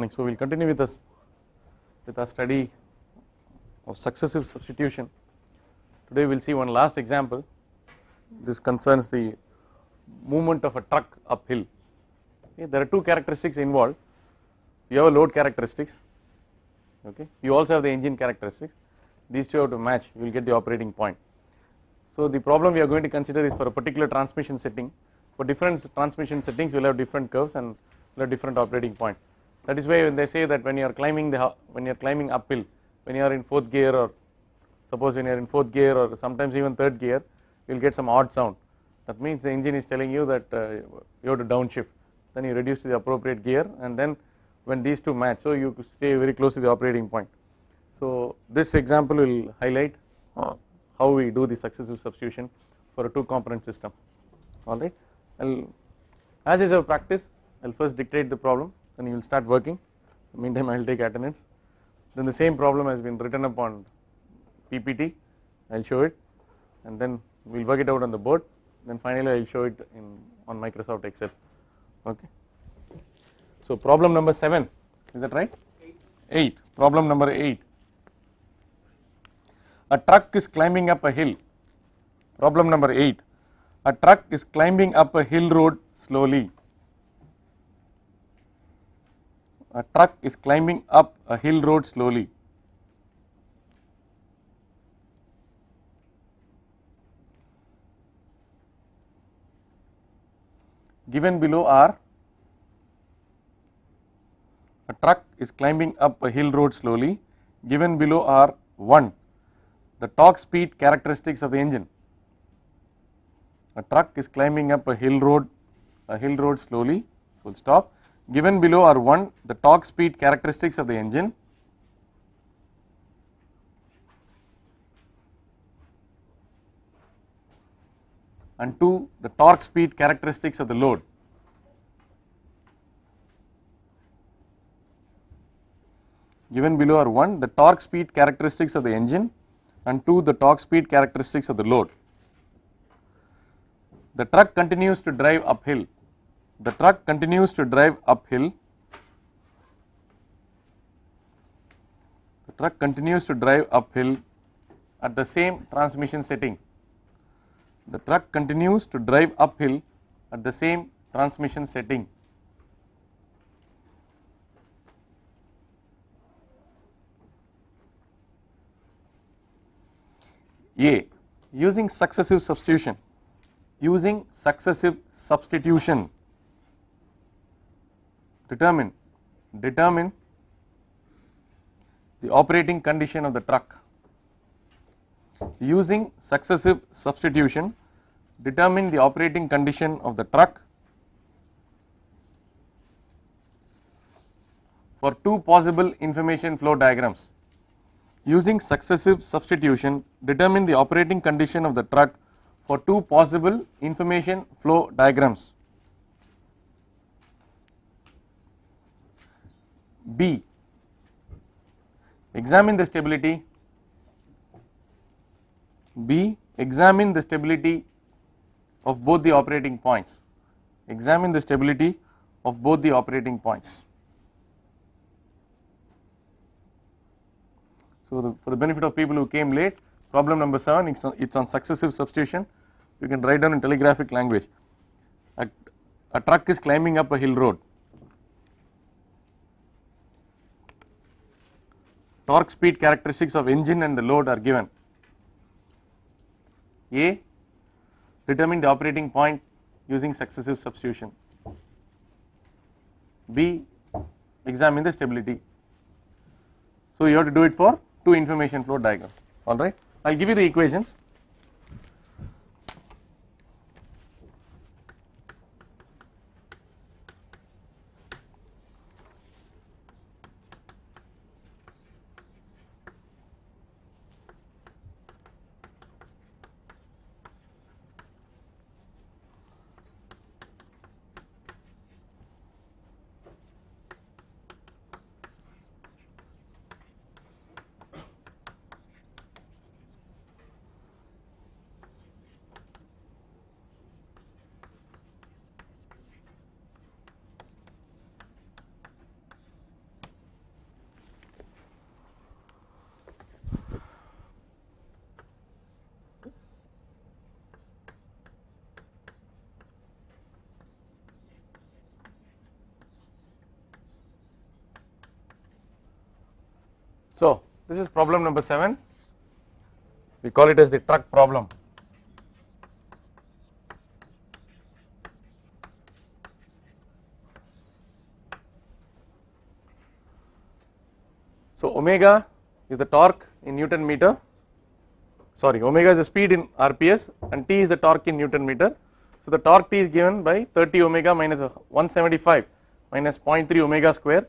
morning. So we will continue with our study of successive substitution. Today we will see one last example. This concerns the movement of a truck uphill. Okay, there are two characteristics involved. You have a load characteristics. Okay, you also have the engine characteristics. These two have to match. You will get the operating point. So the problem we are going to consider is for a particular transmission setting. For different transmission settings, we will have different curves and we'll have different operating point. That is why when they say that when you are climbing uphill, when you are in fourth gear, or suppose when you are in fourth gear or sometimes even third gear, you will get some odd sound. That means the engine is telling you that you have to downshift. Then you reduce to the appropriate gear, and then when these two match, so you stay very close to the operating point. So this example will highlight how we do the successive substitution for a two component system. Alright, as is our practice, I will first dictate the problem, then you will start working. In the meantime I will take attendance. Then the same problem has been written up on PPT, I will show it, and then we will work it out on the board, then finally I will show it on Microsoft Excel. Okay. So problem number 7, is that right? 8. Problem number 8. A truck is climbing up a hill. Problem number 8. A truck is climbing up a hill road slowly. A truck is climbing up a hill road slowly. Given below are, a truck is climbing up a hill road slowly. Given below are 1. The torque speed characteristics of the engine. A truck is climbing up a hill road slowly, full stop. Given below are 1. The torque speed characteristics of the engine, and 2. The torque speed characteristics of the load. Given below are 1. The torque speed characteristics of the engine, and 2. The torque speed characteristics of the load. The truck continues to drive uphill. The truck continues to drive uphill. The truck continues to drive uphill at the same transmission setting. The truck continues to drive uphill at the same transmission setting. A. Using successive substitution. Using successive substitution, determine the operating condition of the truck. Using successive substitution, determine the operating condition of the truck for two possible information flow diagrams. Using successive substitution, determine the operating condition of the truck for two possible information flow diagrams. B. Examine the stability. B. Examine the stability of both the operating points. Examine the stability of both the operating points. So for the benefit of people who came late, problem number 7, it's on successive substitution. You can write down in telegraphic language. A truck is climbing up a hill road. Torque speed characteristics of engine and the load are given. A. Determine the operating point using successive substitution. B. Examine the stability. So you have to do it for two information flow diagrams. Alright, I will give you the equations. So this is problem number 7, we call it as the truck problem. So omega is the torque in Newton meter, sorry, omega is the speed in RPS and T is the torque in Newton meter. So the torque T is given by 30 omega minus 175 minus 0.3 omega square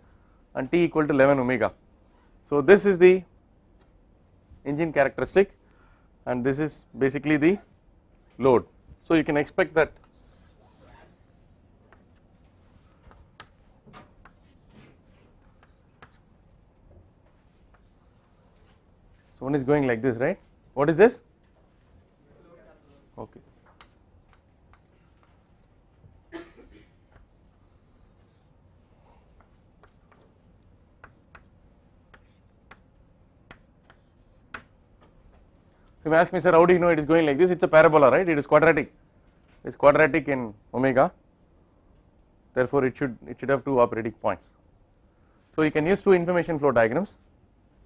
and T equal to 11 omega. So this is the engine characteristic and this is basically the load. So you can expect that so one is going like this, right? What is this? Okay. So you ask me, sir, how do you know it is going like this? It is a parabola, right? It is quadratic. It is quadratic in omega. Therefore, it should have two operating points. So you can use two information flow diagrams.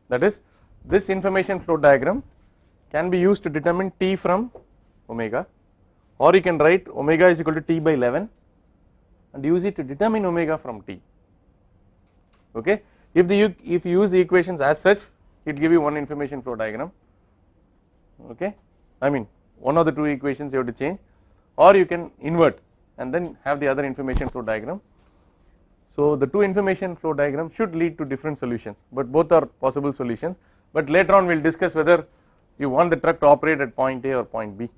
That is, this information flow diagram can be used to determine T from omega, or you can write omega is equal to T by 11 and use it to determine omega from T. Okay. If you use the equations as such, it will give you one information flow diagram. Okay, I mean one of the two equations you have to change, or you can invert and then have the other information flow diagram. So the two information flow diagrams should lead to different solutions, but both are possible solutions. But later on we will discuss whether you want the truck to operate at point A or point B.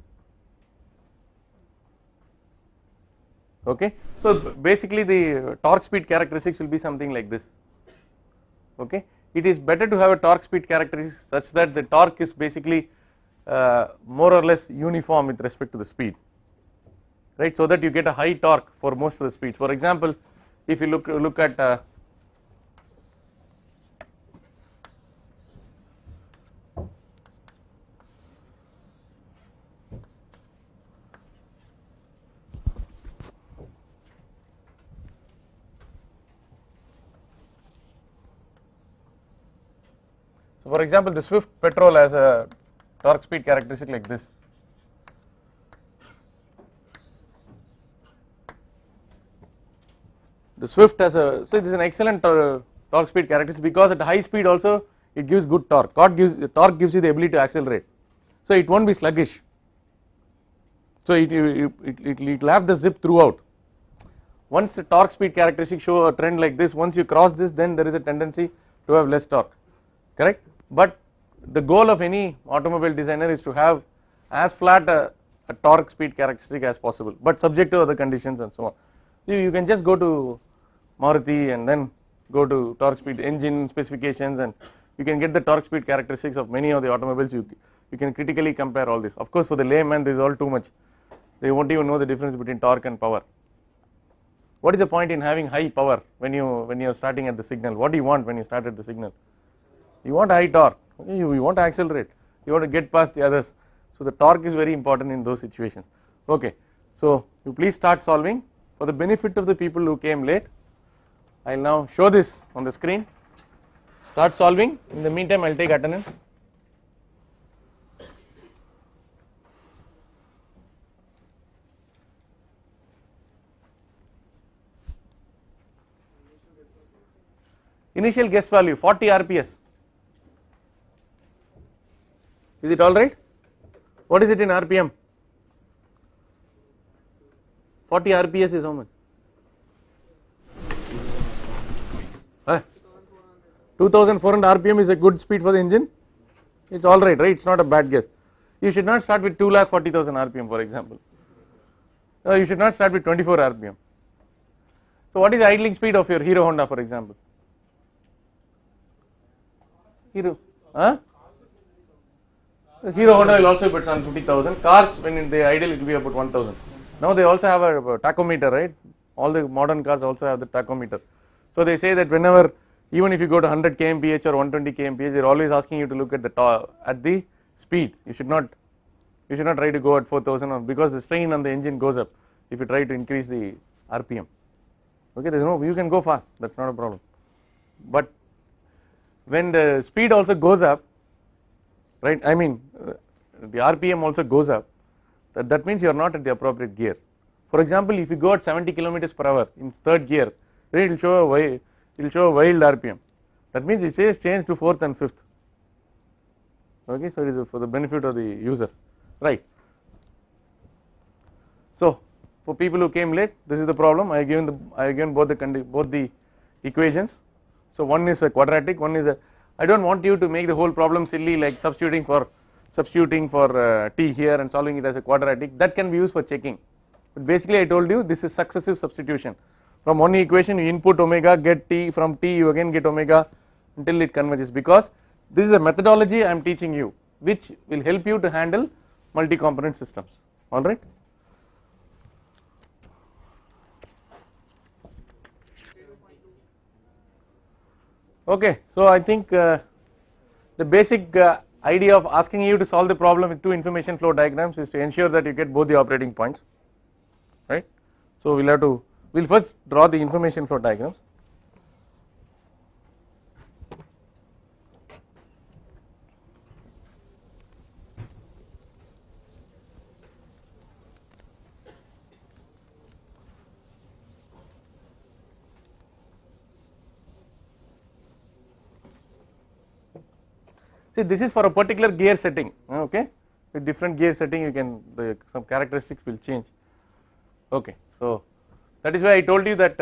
Okay, so basically the torque speed characteristics will be something like this. Okay, it is better to have a torque speed characteristics such that the torque is basically more or less uniform with respect to the speed, right, so that you get a high torque for most of the speeds. For example, if you look at so for example, the Swift petrol has a torque speed characteristic like this. The Swift has a, so this is an excellent torque speed characteristic because at high speed also it gives good torque. Torque gives you the ability to accelerate, so it won't be sluggish. So it will have the zip throughout. Once the torque speed characteristic show a trend like this, once you cross this, then there is a tendency to have less torque, correct? But the goal of any automobile designer is to have as flat a torque speed characteristic as possible, but subject to other conditions and so on. You can just go to Maruti and then go to torque speed engine specifications and you can get the torque speed characteristics of many of the automobiles. You can critically compare all this. Of course, for the layman this is all too much, they won't even know the difference between torque and power. What is the point in having high power when you are starting at the signal? What do you want when you start at the signal? You want high torque, okay? You want to accelerate, you want to get past the others. So the torque is very important in those situations. Okay, so you please start solving. For the benefit of the people who came late, I will now show this on the screen. Start solving. In the meantime, I will take attendance. Initial guess value 40 RPS. Is it all right? What is it in RPM? 40 RPS is how much? 2400 RPM is a good speed for the engine. It's all right, right? It's not a bad guess. You should not start with 2,40,000 RPM, for example. No, you should not start with 24 RPM. So what is the idling speed of your Hero Honda, for example? Hero Honda will also be about 50,000. Cars, when they idle, it will be about 1,000. Now they also have a tachometer, right? All the modern cars also have the tachometer. So they say that whenever, even if you go to 100 kmph or 120 kmph, they are always asking you to look at the speed. You should not try to go at 4,000 because the strain on the engine goes up if you try to increase the RPM. Okay, there is no, you can go fast, that is not a problem. But when the speed also goes up, right, I mean the RPM also goes up, that means you are not at the appropriate gear. For example, if you go at 70 kilometers per hour in third gear, then it will show a wild RPM, that means it says change to fourth and fifth. Okay, so it is for the benefit of the user, right. So for people who came late, this is the problem. I have given both the equations. So one is a quadratic, one is a, I don't want you to make the whole problem silly like substituting for t here and solving it as a quadratic. That can be used for checking, but basically I told you this is successive substitution. From one equation you input omega, get t, from t you again get omega until it converges, because this is a methodology I am teaching you which will help you to handle multi-component systems, alright. Okay, so I think the basic idea of asking you to solve the problem with two information flow diagrams is to ensure that you get both the operating points, right. So we'll first draw the information flow diagrams. See, this is for a particular gear setting, okay, with different gear setting you can, some characteristics will change, okay. So that is why I told you that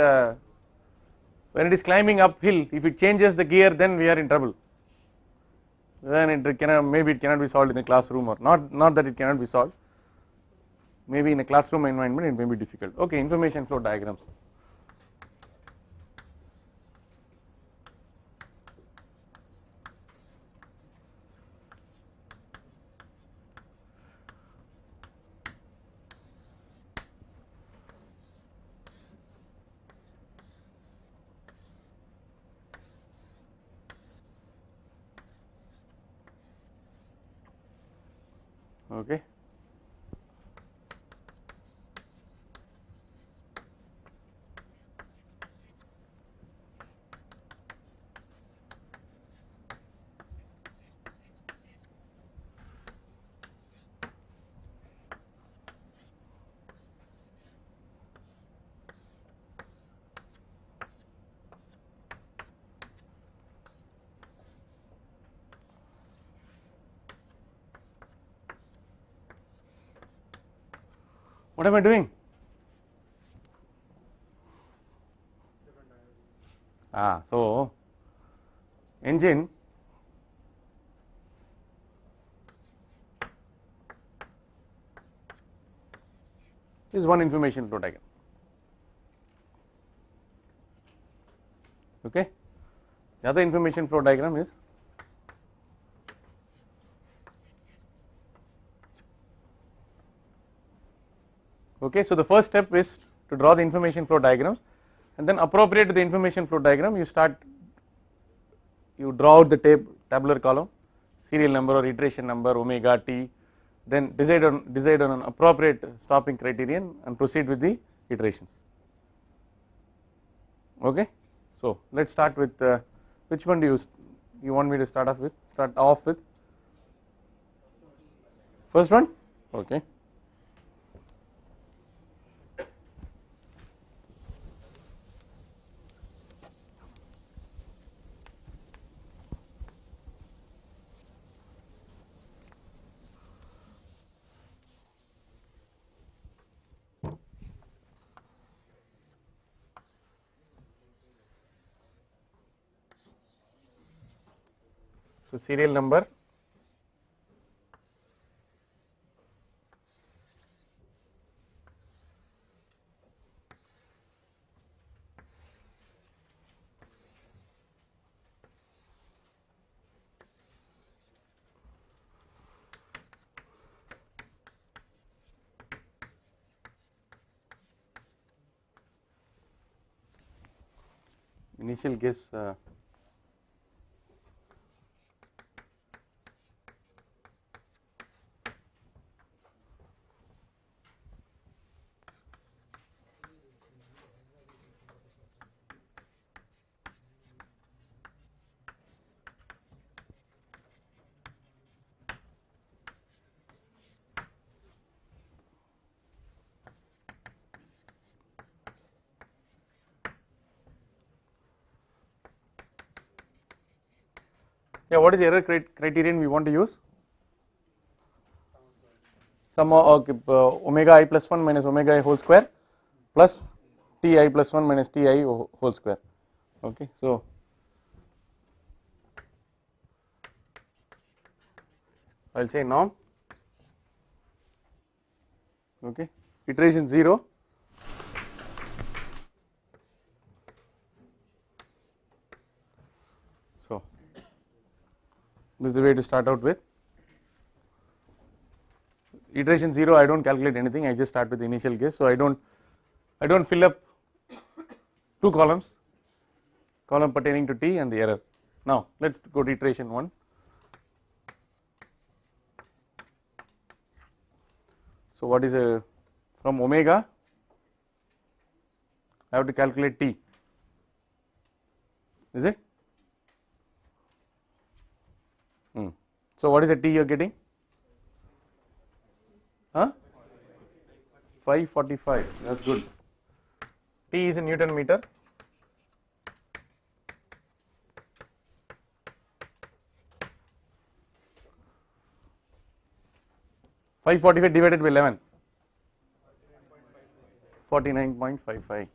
when it is climbing uphill, if it changes the gear, then we are in trouble, then it cannot, maybe it cannot be solved in the classroom, or not that it cannot be solved, maybe in a classroom environment it may be difficult. Okay, information flow diagrams. Okay. What am I doing? So engine is one information flow diagram, okay. The other information flow diagram is okay. So the first step is to draw the information flow diagrams, and then appropriate to the information flow diagram you draw out the tabular column, serial number or iteration number, omega t, then decide on an appropriate stopping criterion and proceed with the iterations, okay. So let us start with which one do you want me to start off with? First one, okay. So serial number, initial guess Yeah, what is the error criterion we want to use? Sum of omega I plus 1 minus omega I whole square plus t I plus 1 minus t I whole square. Okay, so I will say norm, okay, iteration 0, so this is the way to start out with. Iteration 0, I do not calculate anything, I just start with the initial guess. So I do not fill up two columns, column pertaining to t and the error. Now let us go to iteration 1. So what is from omega I have to calculate t, is it? So what is the t you are getting? 545, that is good. T is in Newton meter. Five 45 divided by 11, 49.55.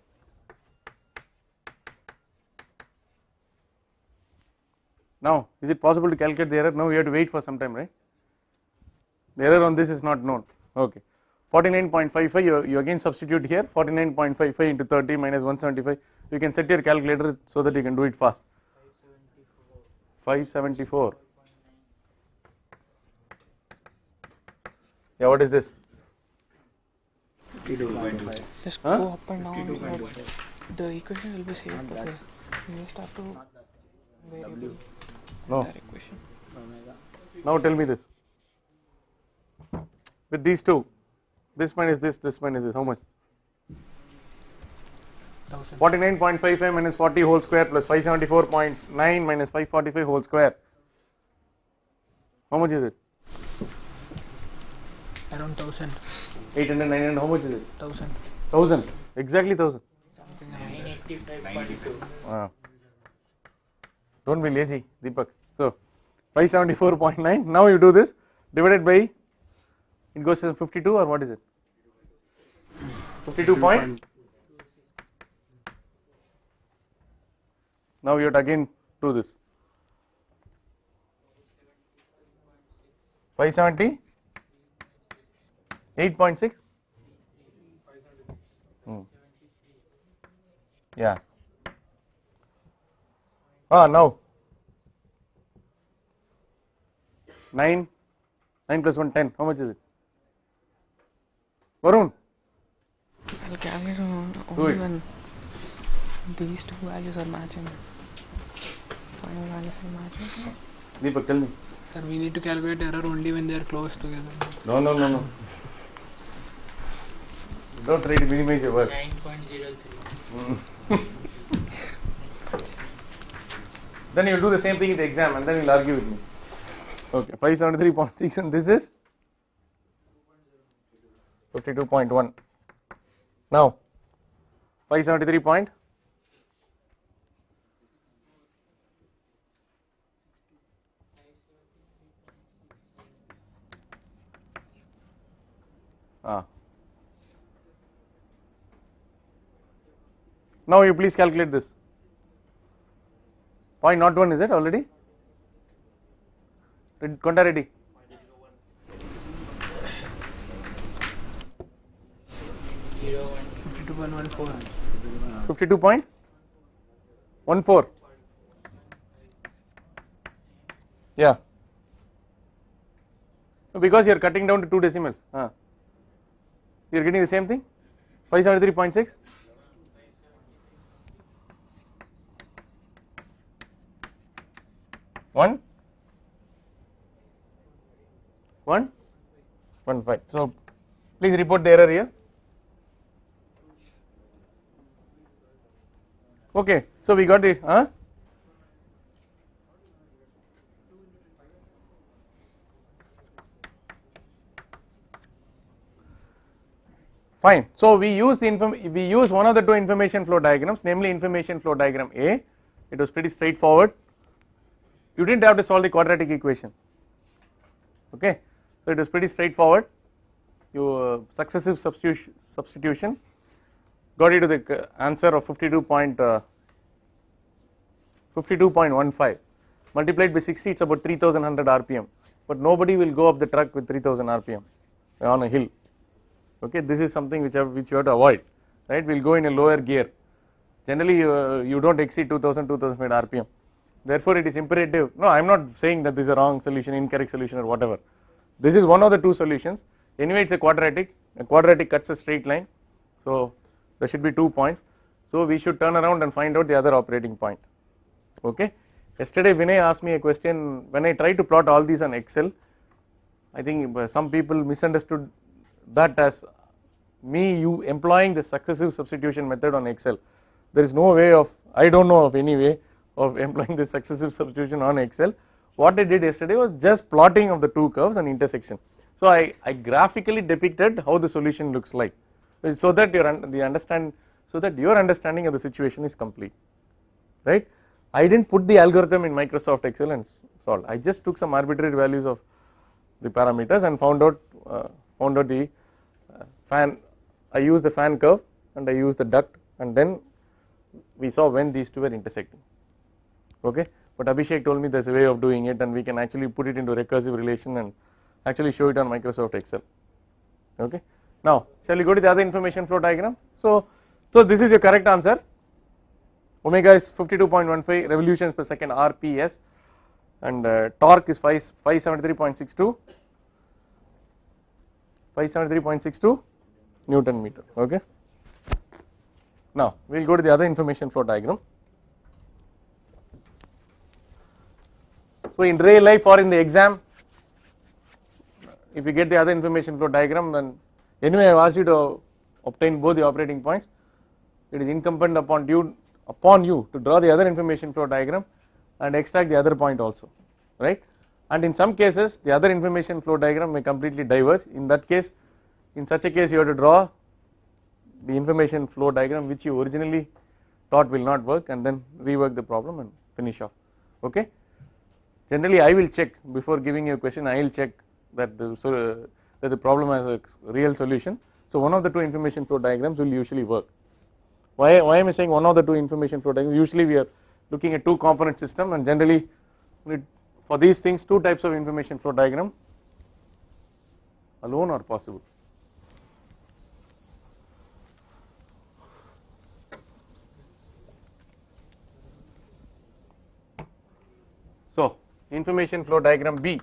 Now is it possible to calculate the error? No, we have to wait for some time, right? The error on this is not known. Okay, 49.55, you again substitute here 49.55 into 30 minus 175. You can set your calculator so that you can do it fast. 574. Yeah, what is this? 52.5. Just go up and down. The equation will be saved. Okay. You just have to variable No. that equation. Omega. Now tell me this. With these two, this minus this minus this, how much? 49.55 minus 40 whole square plus 574.9 minus 545 whole square. How much is it? Around 1000. 800, 900, how much is it? 1000. 1000, exactly 1000. Something around 985.2. Don't be lazy, Deepak. So 574.9, now you do this, divided by, it goes to 52 or what is it? 52 point. Now you have to again do this. 570, 8.6. Yeah. Now 9 plus 1 10, how much is it? Varun, I'll calculate Do only it. when these two values are matching. Final values are matching. Deepak, tell me. Sir, we need to calculate error only when they are close together. No. Don't try to minimize your work. 9.03. Then you will do the same thing in the exam and then you will argue with me. Okay, 573.6 and this is 52.1. Now 573 point. Now you please calculate this. Point not 1 is it already? Conta ready? 52.14. 52.14. Yeah. Because you are cutting down to 2 decimals. You are getting the same thing? 573.6. One 1.15. So please report the error here. Okay, so we got it. Fine. So we use one of the two information flow diagrams, namely information flow diagram A. It was pretty straightforward. you didn't have to solve the quadratic equation. Okay, so it is pretty straightforward. You successive substitution got you to the answer of 52.15 multiplied by 60, it's about 3100 rpm, but nobody will go up the truck with 3000 rpm on a hill. Okay, this is something which you have to avoid, right? We will go in a lower gear. Generally you don't exceed 2005 rpm. Therefore it is imperative. No, I am not saying that this is a wrong solution, incorrect solution or whatever. This is one of the two solutions. Anyway, it's a quadratic cuts a straight line, so there should be 2 points. So we should turn around and find out the other operating point. Okay. Yesterday Vinay asked me a question when I tried to plot all these on Excel. I think some people misunderstood that as you employing the successive substitution method on Excel. There is no way of, I don't know of any way of employing the successive substitution on Excel. What I did yesterday was just plotting of the two curves and intersection. So I graphically depicted how the solution looks like, so that your understanding of the situation is complete, right? I didn't put the algorithm in Microsoft Excel and solve. I just took some arbitrary values of the parameters and found out the fan. I used the fan curve and I used the duct, and then we saw when these two were intersecting. Okay, but Abhishek told me there's a way of doing it, and we can actually put it into recursive relation and actually show it on Microsoft Excel. Okay, now shall we go to the other information flow diagram? So this is your correct answer. Omega is 52.15 revolutions per second RPS, and torque is 573.62 Newton meter. Okay. Now we will go to the other information flow diagram. So in real life or in the exam, if you get the other information flow diagram, then anyway I have asked you to obtain both the operating points. It is incumbent upon you to draw the other information flow diagram and extract the other point also, right? And in some cases the other information flow diagram may completely diverge. In that case, in such a case you have to draw the information flow diagram which you originally thought will not work, and then rework the problem and finish off. Okay. Generally I will check before giving you a question, I will check that the problem has a real solution. So one of the two information flow diagrams will usually work. Why am I saying one of the two information flow diagrams? Usually we are looking at two component system, and generally for these things two types of information flow diagram alone are possible. So information flow diagram B.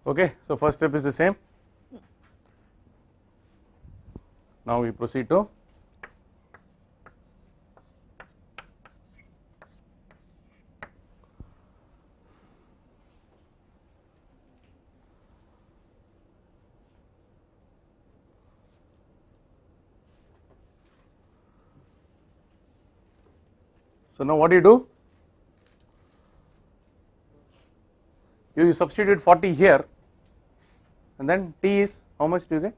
Okay, so first step is the same. Now we proceed to now what do you do? You substitute 40 here, and then T is how much do you get?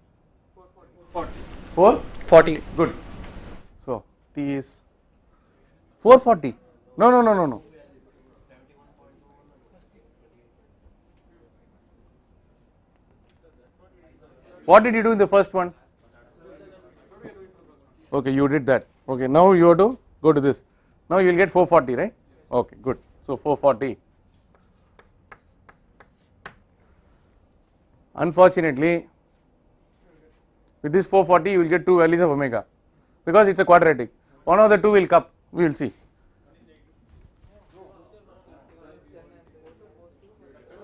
440. Good. So T is 440. No. What did you do in the first one? Okay, you did that. Okay, now you have to go to this. Now you will get 440, right? Okay, good. So 440. Unfortunately, with this 440 you will get two values of omega because it is a quadratic. One of the two will come, we will see.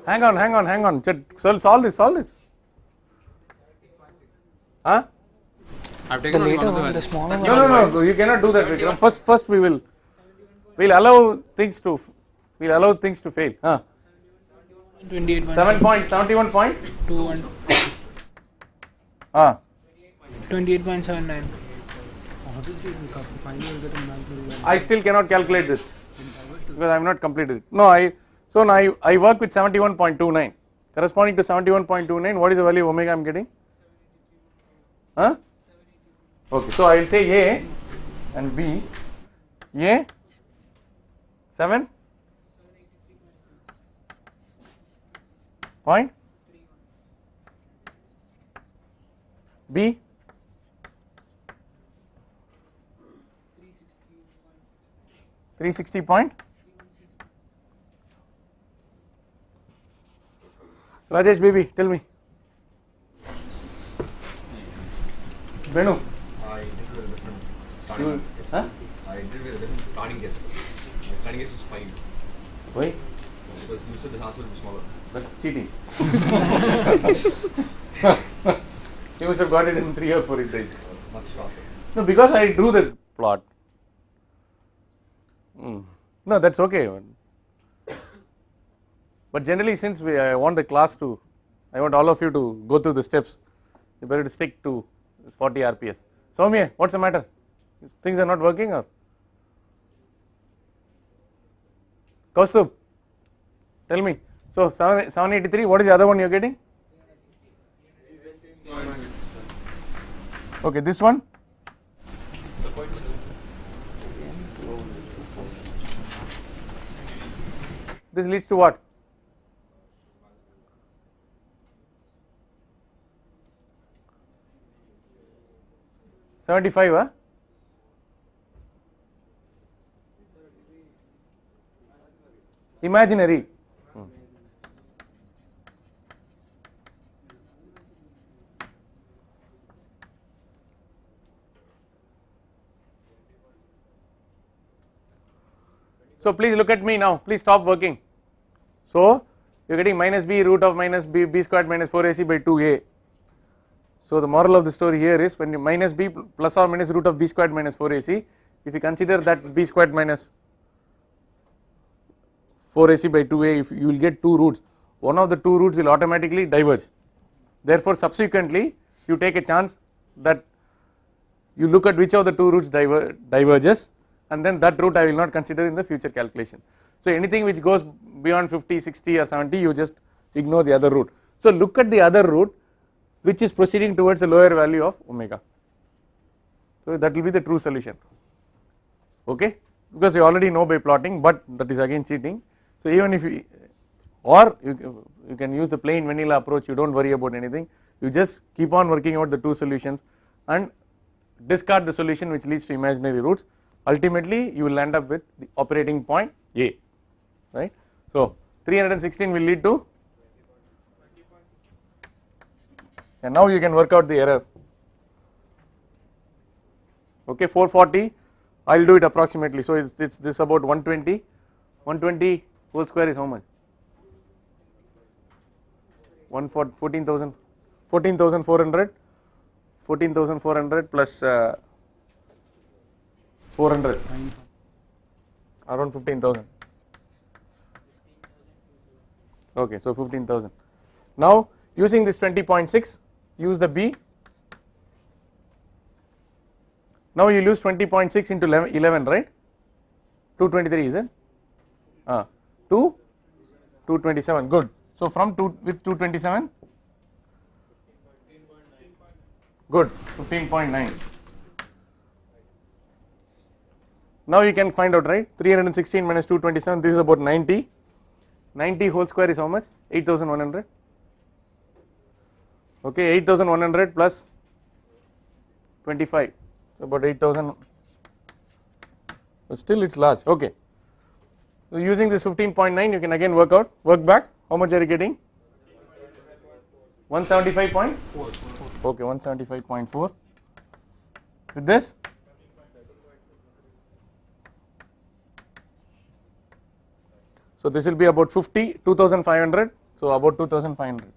Hang on. Solve this. Huh? I've The taken only later one of the one, the values. smaller one. No, you cannot do that, Vikram. First we will allow things to fail. 28. 71 point. 21. 28.79. I still cannot calculate this because I have not completed it. No, now I work with 71.29 corresponding to 71.29. What is the value of omega I am getting? Huh? Okay, so I will say A and B. A 7 point, B 360 point. Rajesh baby, tell me. Venu. I did with a different starting guess. Huh? I did with a different starting guess. My starting guess was 5. Why? Because you said the answer would be smaller. That's cheating. You must have got it in 3 or 4 days. Much faster. No, because I drew the plot. No, that's okay. But generally, since I want the class to, I want all of you to go through the steps, you better to stick to 40 RPS. Soumya, what's the matter? Things are not working or? Kaustubh, tell me. So 783, what is the other one you are getting? Okay, this one? This leads to what? $75, huh? Imaginary. So please look at me now, please stop working. So you are getting minus b root of minus b squared minus 4ac by 2a. So the moral of the story here is when you minus b plus or minus root of b squared minus 4ac, if you consider that b squared minus 4ac by 2a, if you will get two roots, one of the two roots will automatically diverge. Therefore subsequently you take a chance that you look at which of the two roots diverges, and then that root I will not consider in the future calculation. So anything which goes beyond 50, 60 or 70 you just ignore the other root. So look at the other root which is proceeding towards the lower value of omega. So that will be the true solution, okay, because you already know by plotting, but that is again cheating. So even if you, or you can use the plain vanilla approach, you do not worry about anything, you just keep on working out the two solutions and discard the solution which leads to imaginary roots. Ultimately you will end up with the operating point A, right. So 316 will lead to, and now you can work out the error, okay. 440 I will do it approximately. So it's this about 120 whole square is how much? 14,400 plus 400 around 15,000. Okay, so 15,000. Now using this 20.6, use the B. Now you use 20.6 into 11, right? 223 is it? 227. Good. So from 227, good, 15.9. Now you can find out, right? 316 minus 227, this is about 90. 90 whole square is how much? 8,100. Okay, 8,100 plus 25, about 8,000. but still it's large. Okay, so using this 15.9 you can again work back. How much are you getting? 175.4. Okay, 175.4 with this. So this will be about 50, 2500, so about 2500.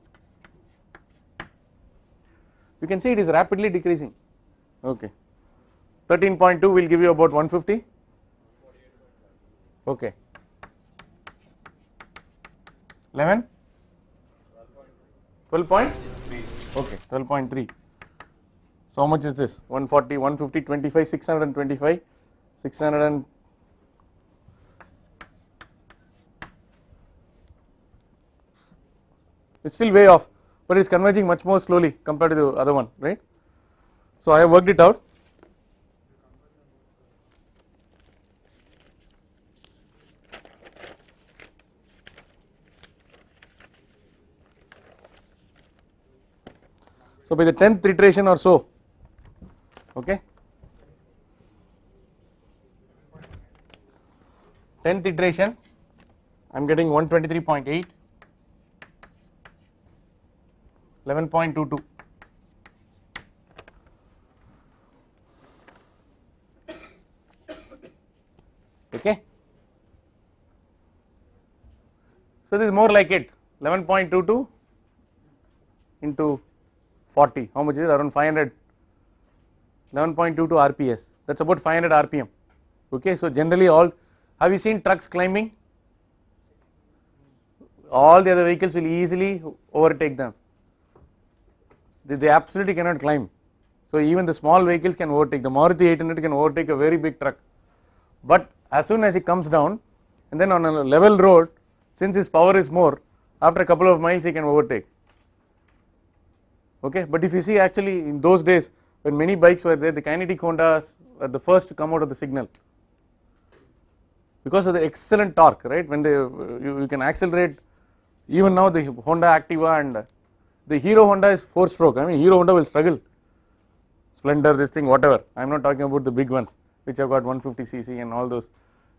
You can see it is rapidly decreasing. Okay, 13.2 will give you about 150. Okay, 11, 12 okay, 12.3. So how much is this? 140, 150, 25, 625, 600 and it's still way off, but it's converging much more slowly compared to the other one, right? So I have worked it out. So by the 10th iteration or so, okay, 10th iteration I am getting 123.8, 11.22. Okay, so this is more like it, 11.22 into 40, how much is it? Around 500, 11.22 RPS, that is about 500 RPM. Okay, so generally all, have you seen trucks climbing? All the other vehicles will easily overtake them, they absolutely cannot climb. So even the small vehicles can overtake, the Maruti 800 can overtake a very big truck, but as soon as it comes down and then on a level road, since his power is more, after a couple of miles he can overtake. Okay, but if you see actually in those days when many bikes were there, the kinetic Hondas were the first to come out of the signal because of the excellent torque, right? When they you can accelerate, even now the Honda Activa and the Hero Honda is 4-stroke. I mean Hero Honda will struggle, Splendor, this thing, whatever. I am not talking about the big ones which have got 150cc and all those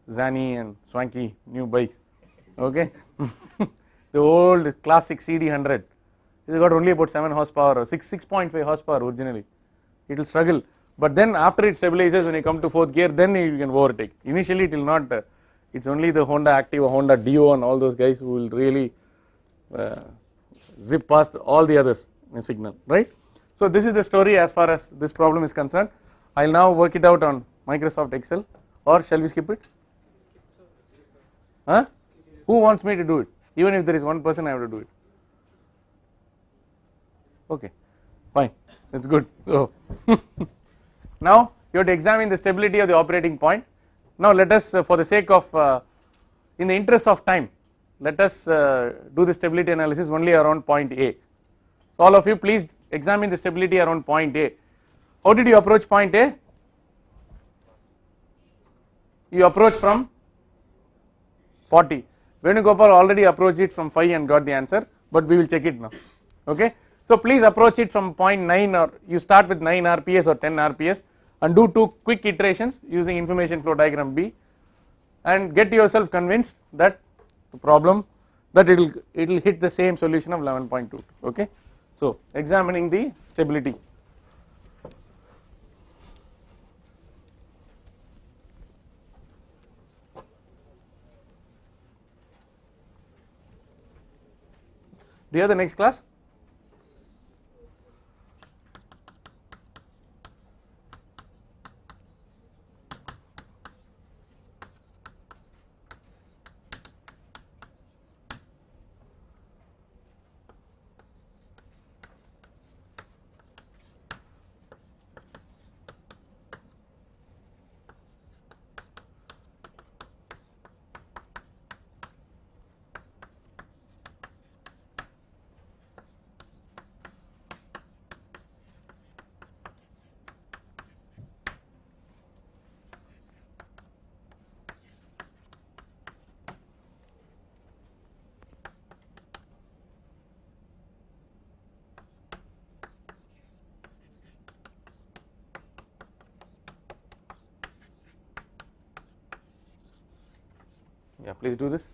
zany and swanky new bikes. Okay, the old classic CD100. It got only about 7 horsepower or 6.5 horsepower originally, it will struggle, but then after it stabilizes when you come to 4th gear, then you can overtake. Initially it will not, it is only the Honda Activa, Honda Dio and all those guys who will really zip past all the others in signal, right. So this is the story as far as this problem is concerned. I will now work it out on Microsoft Excel, or shall we skip it? Huh? Who wants me to do it? Even if there is one person I have to do it. Okay, fine, that is good. So now you have to examine the stability of the operating point. Now let us for the sake of in the interest of time, let us do the stability analysis only around point A. So all of you please examine the stability around point A. How did you approach point A? You approach from 40. Venugopal already approached it from 5 and got the answer, but we will check it now. Okay, so please approach it from 0.9, or you start with 9 RPS or 10 RPS and do 2 quick iterations using information flow diagram B, and get yourself convinced that the problem that it will hit the same solution of 11.2. Okay, so examining the stability. Do you have the next class? Yeah, please do this.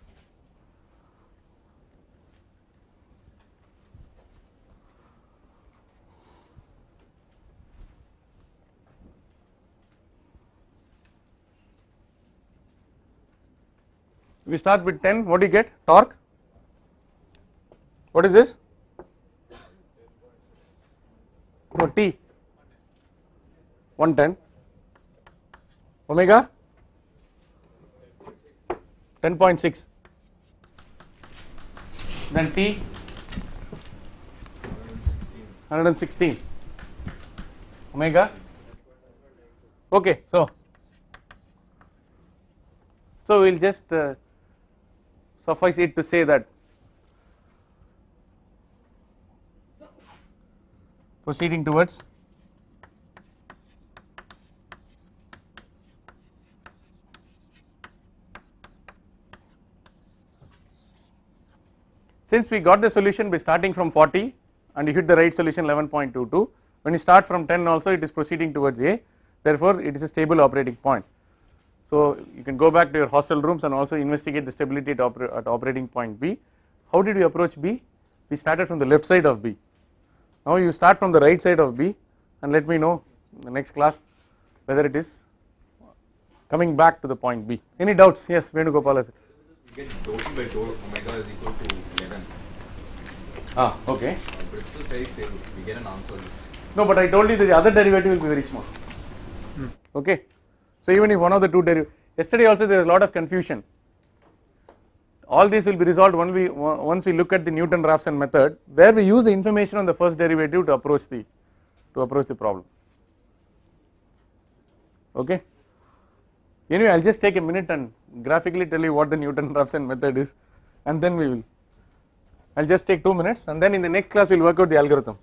We start with 10, what do you get? Torque. What is this? No, T. 110. Omega 10.6. Then T 116. Omega. Okay, so we will just suffice it to say that proceeding towards since we got the solution by starting from 40 and you hit the right solution 11.22, when you start from 10 also it is proceeding towards A, therefore it is a stable operating point. So you can go back to your hostel rooms and also investigate the stability at operating point B. How did we approach B? We started from the left side of B. Now you start from the right side of B and let me know in the next class whether it is coming back to the point B. Any doubts? Yes, Venugopala. We get dou T by dou omega is equal to 11. Okay. But it's still very stable. We get an answer. No, but I told you that the other derivative will be very small. Okay. So even if one of the two derivatives, yesterday also there was a lot of confusion. All these will be resolved once we look at the Newton-Raphson method, where we use the information on the first derivative to approach the problem. Okay. Anyway, I will just take a minute and graphically tell you what the Newton-Raphson method is, and then I will just take 2 minutes, and then in the next class we will work out the algorithm.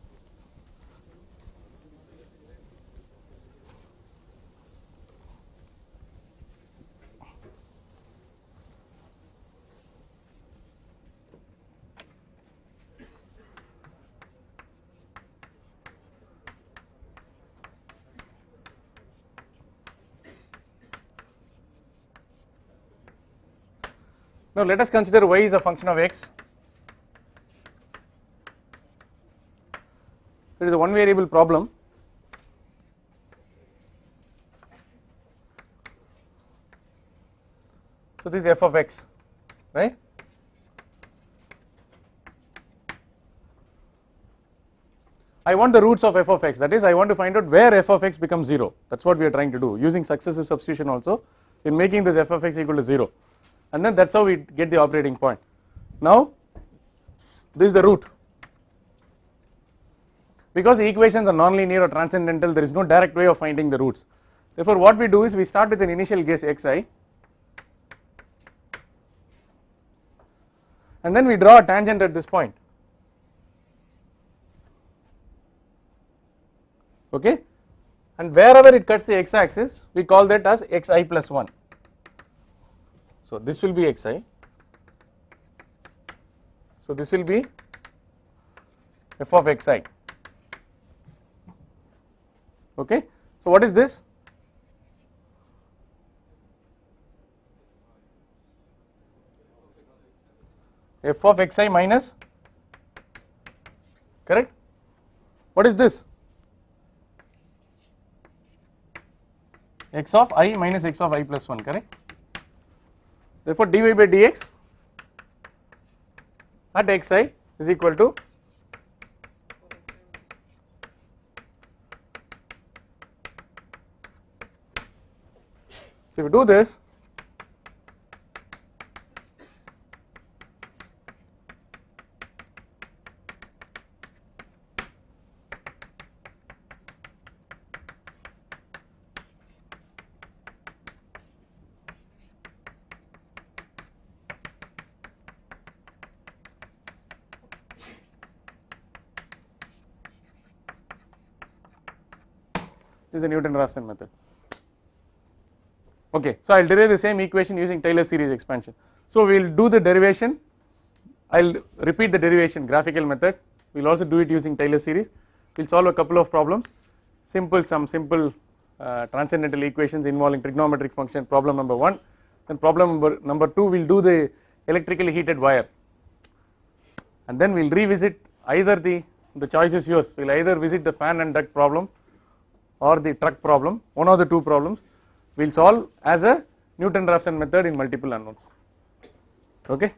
Now let us consider y is a function of x. It is a one variable problem. So this is f of x, right? I want the roots of f of x, that is I want to find out where f of x becomes 0, that is what we are trying to do using successive substitution also in making this f of x equal to 0, and then that is how we get the operating point. Now this is the root. Because the equations are nonlinear or transcendental, there is no direct way of finding the roots. Therefore what we do is we start with an initial guess xi, and then we draw a tangent at this point. Okay, and wherever it cuts the x axis we call that as xi plus 1. So this will be xi, so this will be f of xi. Okay, so what is this? F of xi minus, correct? What is this? X of I minus x of I plus 1, correct? Therefore dy by dx at xi is equal to so if you do this, this is the Newton-Raphson method. Okay, so I will derive the same equation using Taylor series expansion. So we will do the derivation, I will repeat the derivation graphical method, we will also do it using Taylor series, we will solve a couple of problems, some simple transcendental equations involving trigonometric function, problem number 1, Then problem number 2 we will do the electrically heated wire, and then we will revisit either the choice is yours, we will either visit the fan and duct problem or the truck problem, one of the two problems we will solve as a Newton-Raphson method in multiple unknowns. Okay.